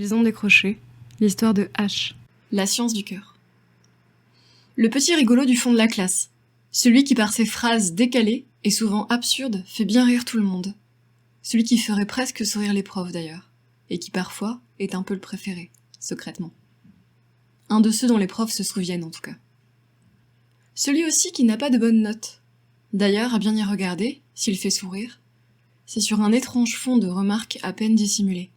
Ils ont décroché. L'histoire de H. La science du cœur. Le petit rigolo du fond de la classe. Celui qui par ses phrases décalées et souvent absurdes fait bien rire tout le monde. Celui qui ferait presque sourire les profs d'ailleurs. Et qui parfois est un peu le préféré, secrètement. Un de ceux dont les profs se souviennent en tout cas. Celui aussi qui n'a pas de bonnes notes. D'ailleurs, à bien y regarder, s'il fait sourire, c'est sur un étrange fond de remarques à peine dissimulées.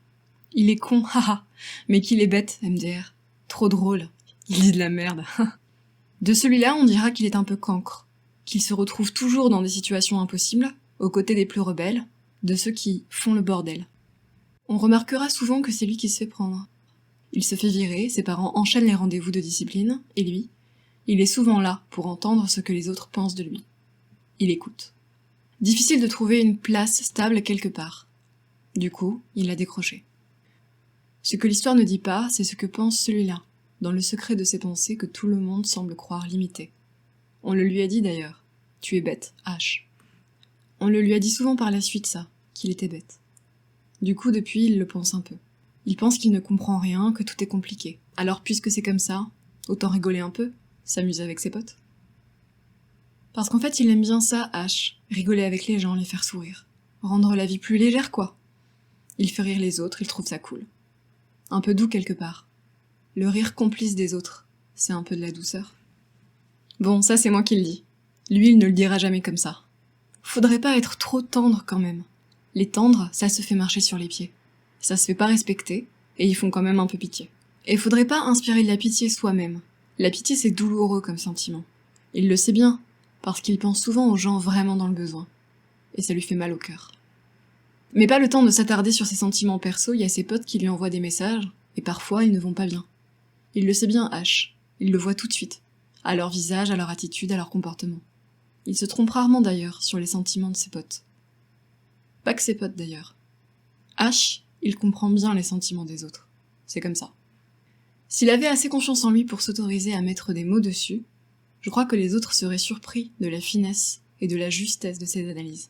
Il est con, haha, mais qu'il est bête, MDR. Trop drôle, il dit de la merde. De celui-là, on dira qu'il est un peu cancre, qu'il se retrouve toujours dans des situations impossibles, aux côtés des plus rebelles, de ceux qui font le bordel. On remarquera souvent que c'est lui qui se fait prendre. Il se fait virer, ses parents enchaînent les rendez-vous de discipline, et lui, il est souvent là pour entendre ce que les autres pensent de lui. Il écoute. Difficile de trouver une place stable quelque part. Du coup, il a décroché. Ce que l'histoire ne dit pas, c'est ce que pense celui-là, dans le secret de ses pensées que tout le monde semble croire limitées. On le lui a dit d'ailleurs. Tu es bête, H. On le lui a dit souvent par la suite ça, qu'il était bête. Du coup, depuis, il le pense un peu. Il pense qu'il ne comprend rien, que tout est compliqué. Alors puisque c'est comme ça, autant rigoler un peu, s'amuser avec ses potes. Parce qu'en fait, il aime bien ça, H, rigoler avec les gens, les faire sourire. Rendre la vie plus légère, quoi. Il fait rire les autres, il trouve ça cool. Un peu doux quelque part. Le rire complice des autres, c'est un peu de la douceur. Bon, ça c'est moi qui le dis. Lui, il ne le dira jamais comme ça. Faudrait pas être trop tendre quand même. Les tendres, ça se fait marcher sur les pieds. Ça se fait pas respecter, et ils font quand même un peu pitié. Et faudrait pas inspirer de la pitié soi-même. La pitié c'est douloureux comme sentiment. Il le sait bien, parce qu'il pense souvent aux gens vraiment dans le besoin. Et ça lui fait mal au cœur. Mais pas le temps de s'attarder sur ses sentiments perso, il y a ses potes qui lui envoient des messages, et parfois ils ne vont pas bien. Il le sait bien, H. Il le voit tout de suite. À leur visage, à leur attitude, à leur comportement. Il se trompe rarement d'ailleurs sur les sentiments de ses potes. Pas que ses potes d'ailleurs. H, il comprend bien les sentiments des autres. C'est comme ça. S'il avait assez confiance en lui pour s'autoriser à mettre des mots dessus, je crois que les autres seraient surpris de la finesse et de la justesse de ses analyses.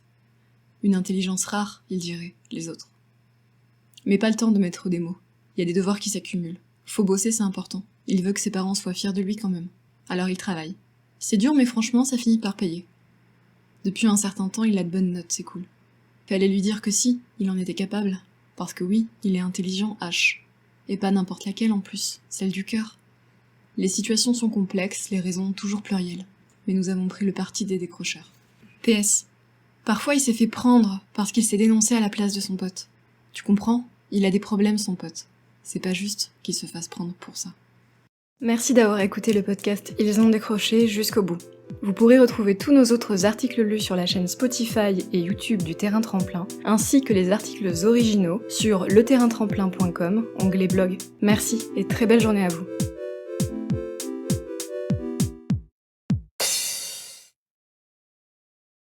Une intelligence rare, ils diraient, les autres. Mais pas le temps de mettre des mots. Il y a des devoirs qui s'accumulent. Faut bosser, c'est important. Il veut que ses parents soient fiers de lui quand même. Alors il travaille. C'est dur, mais franchement, ça finit par payer. Depuis un certain temps, il a de bonnes notes, c'est cool. Fallait lui dire que si, il en était capable. Parce que oui, il est intelligent, H. Et pas n'importe laquelle en plus, celle du cœur. Les situations sont complexes, les raisons toujours plurielles. Mais nous avons pris le parti des décrocheurs. PS. Parfois il s'est fait prendre parce qu'il s'est dénoncé à la place de son pote. Tu comprends ? Il a des problèmes son pote. C'est pas juste qu'il se fasse prendre pour ça. Merci d'avoir écouté le podcast Ils ont décroché jusqu'au bout. Vous pourrez retrouver tous nos autres articles lus sur la chaîne Spotify et YouTube du Terrain Tremplin, ainsi que les articles originaux sur leterraintremplin.com, onglet blog. Merci et très belle journée à vous.